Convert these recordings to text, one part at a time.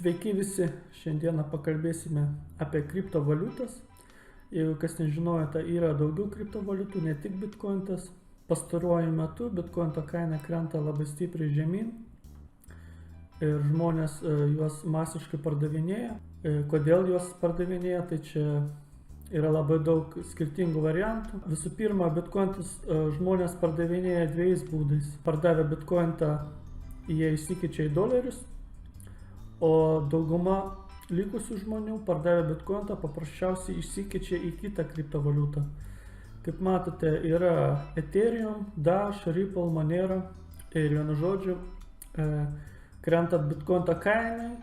Sveiki visi, šiandieną pakalbėsime apie kriptovaliutas. Jeigu kas nežinojote, yra daugiau kriptovaliutų, ne tik bitkoinas. Pastaruoju metu bitkoino kaina krenta labai stipriai žemyn ir žmonės juos masiškai pardavinėja. Kodėl juos pardavinėja, tai čia yra labai daug skirtingų variantų. Visų pirma, bitkoinus žmonės pardavinėja dviejais būdais. Pardavę bitkoiną, jie įsikeičia į dolerius, o dauguma likusių žmonių pardavę bitkoiną paprasčiausiai išsikeičia į kitą kriptovaliutą. Kaip matote, yra Ethereum, Dash, Ripple, Monero ir vienu žodžiu, krentant bitkoino kainai,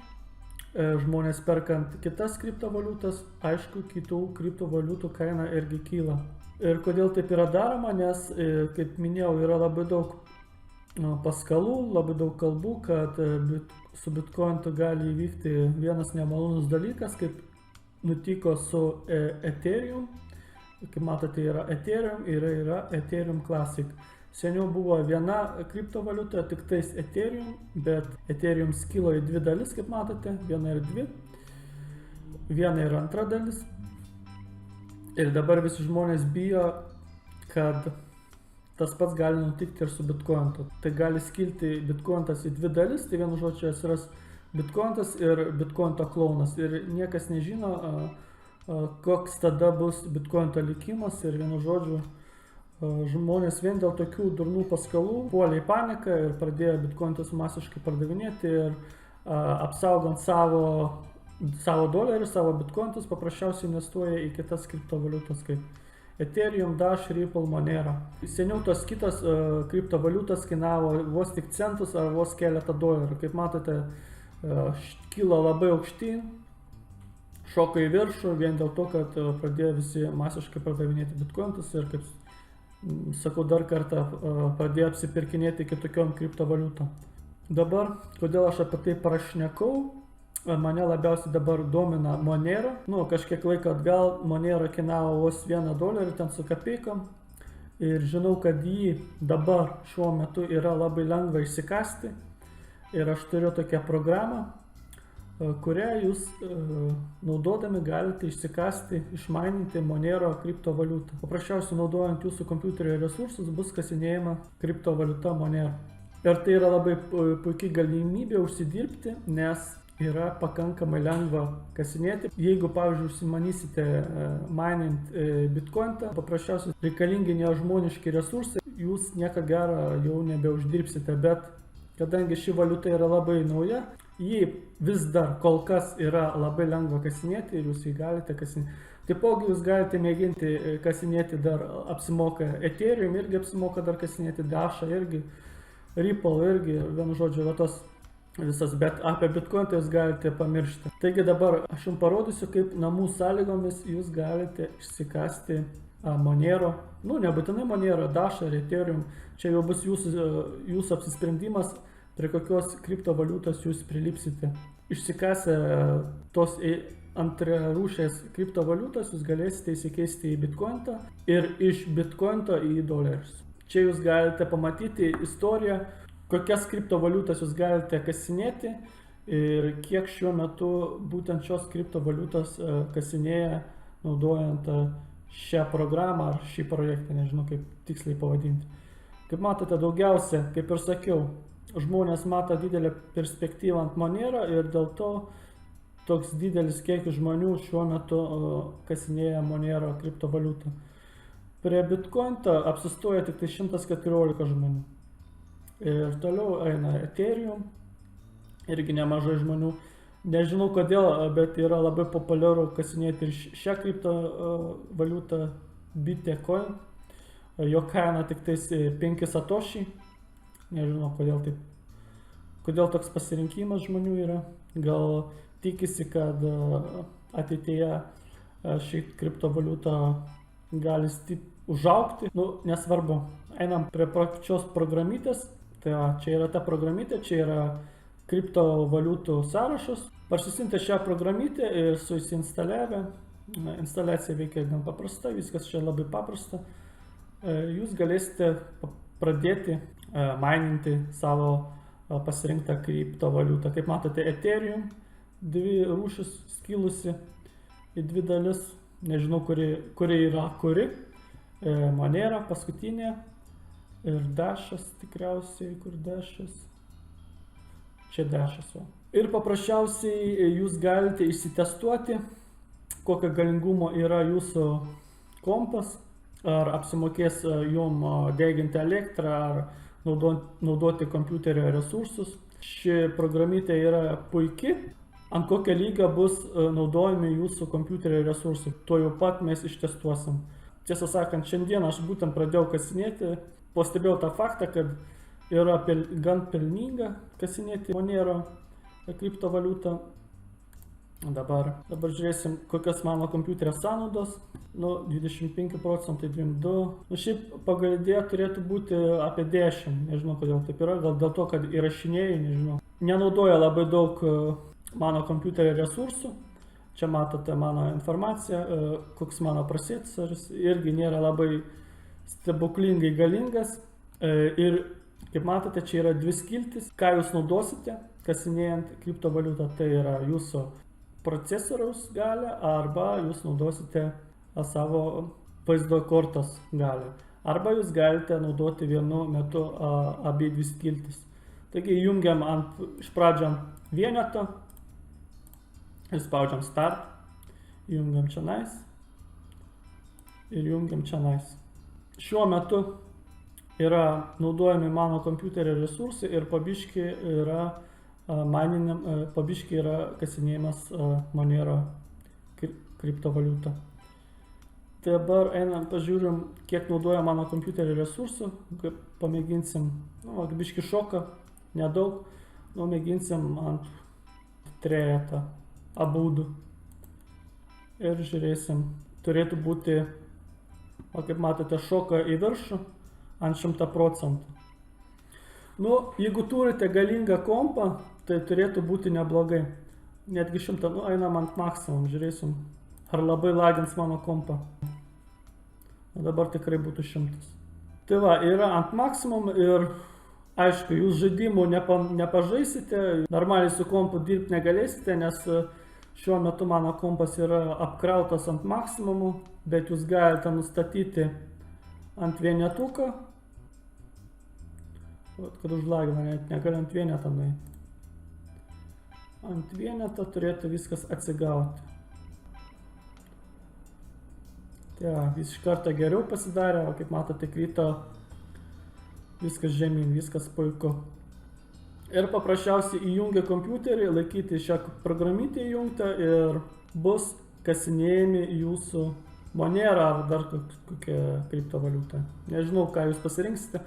žmonės perkant kitas kriptovaliutas, aišku, kitų kriptovaliutų kaina irgi kyla. Ir kodėl taip yra daroma, nes, kaip minėjau, yra labai daug paskalų, labai daug kalbų, kad su bitkoinu gali įvykti vienas nemalonus dalykas, kaip nutiko su Ethereum. Kaip matote, yra Ethereum ir yra Ethereum Classic. Seniau buvo viena kriptovaliuta, tik tais Ethereum, bet Ethereum skilo į dvi dalis, kaip matote, viena ir dvi. Viena ir antra dalis. Ir dabar visi žmonės bijo, kad tas pats gali nutikti ir su bitkoinu. Tai gali skilti bitkoinas į dvi dalis, tai vienu žodžiu atsiras bitkoinas ir bitkoino klonas. Ir niekas nežino, koks tada bus bitkoino likimas ir vienu žodžiu žmonės vien dėl tokių durnų paskalų puolė į paniką ir pradėjo bitkoinus masiškai pardavinėti ir apsaugant savo dolerius, savo bitkoinus paprasčiausiai investuoja į kitas kriptovaliutas kaip Ethereum, Dash, Ripple, Monero. Seniau tos kitos kriptovaliutas kainavo vos tik centus ar vos keletą dolerių. Kaip matote, kilo labai aukštyn, šoko į viršų vien dėl to, kad pradėjo visi masiškai pardavinėti bitkoinus ir, kaip sakau dar kartą, pradėjo apsipirkinėti kitokiom kriptovaliutom. Dabar, kodėl aš apie tai prašnekau, mane labiausiai dabar domina Monero. Kažkiek laiko atgal Monero kainavo vos $1 ten su kapeikom ir žinau, kad jį dabar šiuo metu yra labai lengva išsikasti ir aš turiu tokią programą, kurią jūs naudodami galite išsikasti, išmaininti Monero kriptovaliutą. Paprasčiausiai naudojant jūsų kompiuterio resursus bus kasinėjama kriptovaliuta Monero. Ir tai yra labai puikiai galimybė užsidirbti, nes yra pakankamai lengva kasinėti. Jeigu, pavyzdžiui, užsimanysite mainint bitkoiną, paprasčiausiai reikalingi nežmoniški resursai, jūs nieko gero jau nebeuždirbsite, bet kadangi ši valiuta yra labai nauja, jį vis dar kol kas yra labai lengva kasinėti ir jūs jį galite kasinėti. Taipogi jūs galite mėginti kasinėti, dar apsimoka Ethereum, irgi apsimoka dar kasinėti, Dash irgi, Ripple irgi, vienu žodžiu, tos visas, bet apie bitkoiną jūs galite pamiršti. Taigi dabar aš jums parodysiu, kaip namų sąlygomis jūs galite išsikasti Monero, nebūtinai Monero, Dash ar Ethereum, čia jau bus jūsų apsisprendimas, prie kokios kriptovaliutos jūs prilipsite. Išsikasę tos antrarūšės kriptovaliutos jūs galėsite įsikeisti į bitkoiną ir iš bitkoino į dolerius. Čia jūs galite pamatyti istoriją, kokias kriptovaliutas jūs galite kasinėti ir kiek šiuo metu būtent šios kriptovaliutos kasinėja naudojant šią programą ar šį projektą, nežinau kaip tiksliai pavadinti. Kaip matote, daugiausia, kaip ir sakiau, žmonės mato didelę perspektyvą ant Monero ir dėl to toks didelis kiekis žmonių šiuo metu kasinėja Monero kriptovaliutą. Prie bitkoino apsistoja tik 114 žmonių. Ir toliau eina Ethereum, irgi nemažai žmonių. Nežinau kodėl, bet yra labai populiaru kasinėti ir šią kriptovaliutą Bitcoin. Jo kaina tik 5 satoshi. Nežinau kodėl taip. Kodėl toks pasirinkimas žmonių yra. Gal tikisi, kad ateityje ši kriptovaliuta gali užaugti. Nesvarbu. Einam prie pačios programytės. Tai čia yra ta programytė, čia yra kriptovaliutų sąrašas. Parsisiuntę šią programytę ir suinstaliavę. Instaliacija veikia gan paprasta, viskas čia labai paprasta. Jūs galėsite pradėti maininti savo pasirinktą kriptovaliutą. Kaip matote, Ethereum, dvi rūšis skilusi į dvi dalis. Nežinau, kuri yra kuri. Monero paskutinė ir dashas tikriausiai, kur dashas. Čia dashas. Ir paprasčiausiai jūs galite išsitestuoti, kokio galingumo yra jūsų kompas, ar apsimokės jum deginti elektrą, ar naudoti kompiuterio resursus. Ši programytė yra puiki, ant kokio lygio bus naudojami jūsų kompiuterio resursai. Tuo jau pat mes ištestuosim. Tiesą sakant, šiandien aš būtent pradėjau kasinėti, pastebėjau tą faktą, kad yra gan pelninga kasinėti Monero kriptovaliutą. Dabar žiūrėsim, kokios mano kompiuterio sąnaudos. 25 procentai, 22. Šiaip pagal idėją turėtų būti apie 10. Nežinau, kodėl taip yra. Gal dėl to, kad įrašinėjau, nežinau. Nenaudoja labai daug mano kompiuterio resursų. Čia matote mano informaciją, koks mano procesorius. Irgi nėra labai stebuklingai galingas. Ir kaip matote, čia yra dvi skiltis. Ką jūs naudosite, kasinėjant kriptovaliutą, tai yra jūsų procesoriaus galią arba jūs naudosite savo vaizdo kortos galią. Arba jūs galite naudoti vienu metu abi dvi skiltis. Taigi jungiam iš pradžio vieneto ir spaudžiam start, jungiam čionais ir jungiam čionais. Šiuo metu yra naudojami mano kompiuterio resursai ir pabiški yra kasinėjimas Monero kriptovaliutą. Dabar einam, pažiūrim, kiek naudoja mano kompiuterio resursų. Pamėginsim, biški šoką, nedaug, mėginsim ant trejetą abudu. Ir žiūrėsim, turėtų būti, kaip matote, šoka į viršų ant 100%. Jeigu turite galingą kompą, tai turėtų būti neblogai. Netgi 100, einam ant maksimum, žiūrėsim, ar labai lagins mano kompą. Dabar tikrai būtų 100. Tai va, yra ant maksimum ir aišku, jūs žaidimų nepažaisite, normaliai su kompu dirbti negalėsite, nes šiuo metu mano kompas yra apkrautas ant maksimumu, bet jūs galite nustatyti ant vienetuką. Kad užlagina, net negaliu ant vienetą nueiti. Ant vienetą turėtų viskas atsigauti. Tai vis iš karto geriau pasidarė, o kaip matote, krito viskas žemyn, viskas puiku. Ir paprasčiausiai įjungia kompiuterį, laikyti šią programytę įjungtą ir bus kasinėjami jūsų Monero ar dar kokia kriptovaliuta. Nežinau, ką jūs pasirinksite.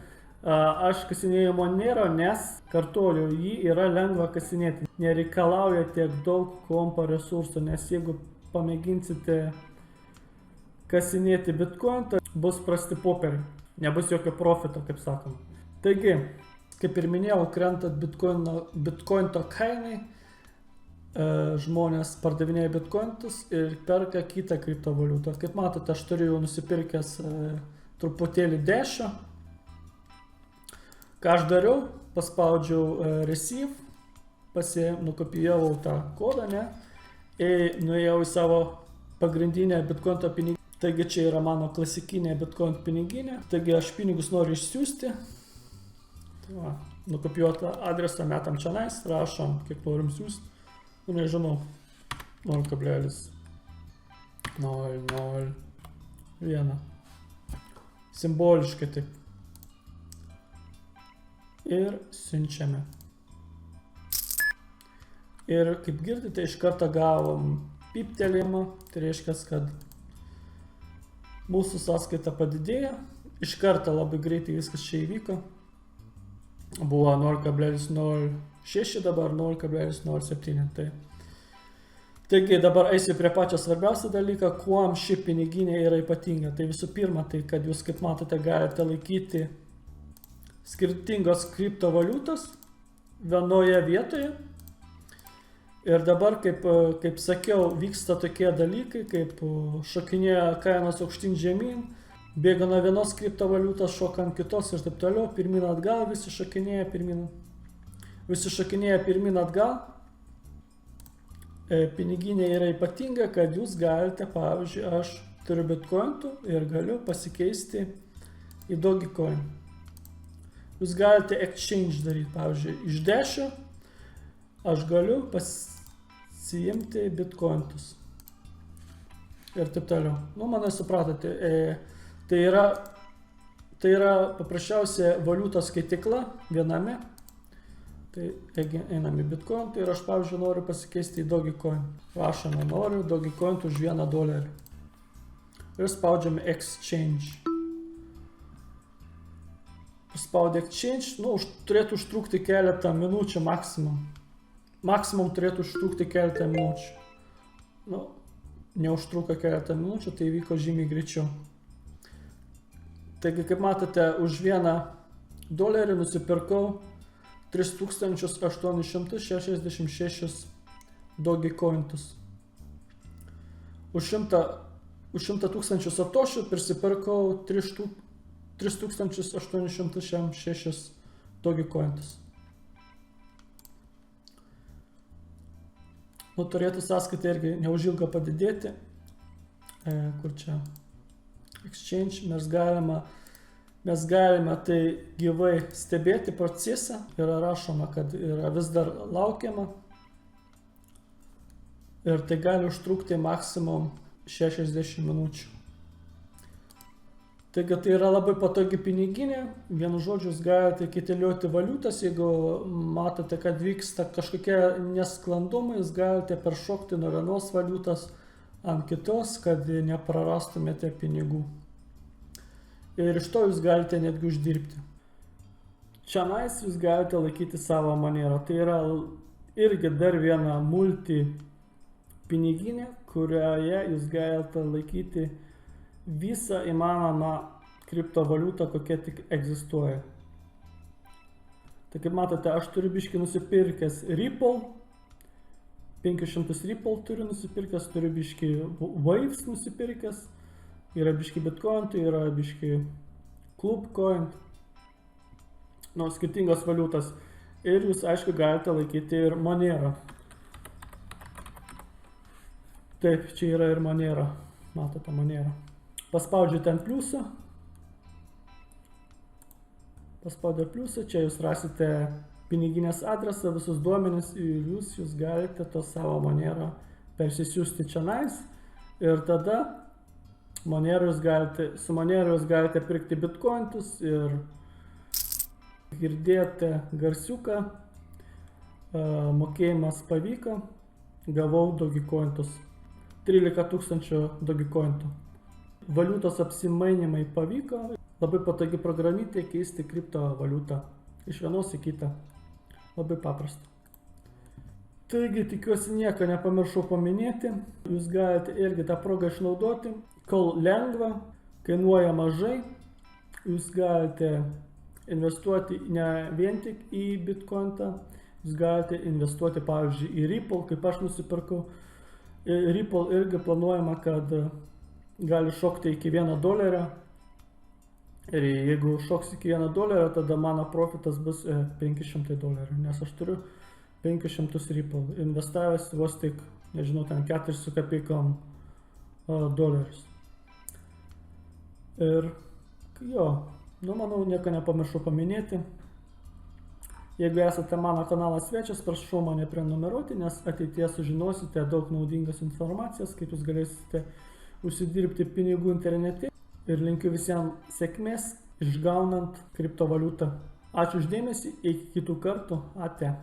Aš kasinėjau Monero, nes, kartuoju, jį yra lengva kasinėti. Nereikalauja tiek daug kompo resursų, nes jeigu pamėginsite kasinėti Bitcoin, tai bus prasti popieriai. Nebus jokio profito, kaip sakoma. Taigi, kaip ir minėjau, krentant Bitcointo kainai, žmonės pardavinėja Bitcointus ir perka kitą kriptovaliutą. Kaip matote, aš turiu jau nusipirkęs truputėlį dešio. Ką aš dariau, paspaudžiau receive, nukopijavau tą kodą, ir nuėjau į savo pagrindinę Bitcointo piniginę. Taigi čia yra mano klasikinė Bitcoin piniginė. Taigi aš pinigus noriu išsiųsti. Nukopijuotą adresą metam čionais, rašom, kiek norim siųsti. Nežinau, 0,001. Simboliškai taip. Ir siunčiame. Ir kaip girdite, iš karto gavom piptelėjimą. Tai reiškia, kad mūsų sąskaita padidėjo. Iš karto labai greitai viskas čia įvyko. Buvo 0,06, dabar 0,07. Taigi dabar eisiu prie pačio svarbiausio dalyką, kuom ši piniginė yra ypatinga. Tai visų pirma, tai kad jūs, kaip matote, galite laikyti skirtingos kriptovaliutos vienoje vietoje. Ir dabar, kaip sakiau, vyksta tokie dalykai, kaip šokinėja kainos aukštyn žemyn, bėga nuo vienos kriptovaliutos, šoka ant kitos ir taip toliau, pirmin atgal, visi šokinėja pirmin atgal. piniginė yra ypatinga, kad jūs galite, pavyzdžiui, aš turiu bitkointų ir galiu pasikeisti į Dogecoin. Jūs galite exchange daryti, pavyzdžiui, iš Dash'o aš galiu pasiimti bitkointus. Ir taip toliau. Nu, manai supratote, tai yra paprasčiausia valiutos skaitikla viename. Tai einame į Bitcoin, tai ir aš, pavyzdžiui, noriu pasikeisti į Dogecoin. Rašome, noriu Dogecoin už $1. Ir spaudžiame Exchange. Spaudę Exchange, nu, turėtų užtrukti keletą minučių maksimum. Maksimum turėtų užtrukti keletą minučių. Nu, neužtruko keletą minučių, tai vyko žymiai greičiau. Taigi, kaip matote, už $1 nusipirkau 3866 Dogecointus. Už 100 tūkstančių satošių prisipirkau 3806 Dogecointus. Nu, turėtų sąskaita irgi neužilgo padidėti. Kur čia? Exchange. Mes galime tai gyvai stebėti procesą, yra rašoma, kad yra vis dar laukiama ir tai gali užtrukti maksimum 60 minučių. Taigi tai yra labai patogi piniginė, vienu žodžiu jūs galite keitelioti valiutas, jeigu matote, kad vyksta kažkokie nesklandumai, jūs galite peršokti nuo vienos valiutos ant kitos, kad neprarastumėte pinigų. Ir iš to jūs galite netgi uždirbti. Čianais jūs galite laikyti savo manierą. Tai yra irgi dar viena multi piniginė, kurioje jūs galite laikyti visą įmanomą kriptovaliutą, kokia tik egzistuoja. Tai kaip matote, aš turiu biškį nusipirkęs Ripple, 500 Ripple turiu nusipirkęs, turiu biškį Waves nusipirkęs. Yra biški Bitcoin, tai yra biški Clubcoin, nu, skirtingos valiutas. Ir jūs, aišku, galite laikyti ir Monero. Taip, čia yra ir Monero. Matote Monero. Paspaudžiu ten pliusą. Paspaudę pliusą, čia jūs rasite piniginės adresą, visus duomenis ir jūs galite to savo Monero persisiųsti čianais. Ir tada su Monero jūs galite pirkti bitkointus ir girdėjote garsiuką, mokėjimas pavyko, gavau Dogecointus, 13 000 Dogecointų. Valiutos apsimainimai pavyko, labai patogi programytė keisti kriptovaliutą iš vienos į kitą, labai paprasta. Taigi, tikiuosi nieko nepamiršau paminėti, jūs galite irgi tą progą išnaudoti. Kol lengva, kainuoja mažai, jūs galite investuoti ne vien tik į bitkointą, jūs galite investuoti, pavyzdžiui, į Ripple, kaip aš nusipirkau. Ripple irgi planuojama, kad gali šokti iki $1. Ir jeigu šoks iki $1, tada mano profitas bus $500, nes aš turiu 500 Ripple, investavęs vos tik, nežinau, ten 4 su kapeikom dolerius. Ir jo, nu manau, nieko nepamiršau paminėti. Jeigu esate mano kanalo svečias, prašau mane prenumeruoti, nes ateityje sužinosite daug naudingos informacijos, kaip jūs galėsite užsidirbti pinigų internete. Ir linkiu visiems sėkmės išgaunant kriptovaliutą. Ačiū už dėmesį, iki kitų kartų, ate.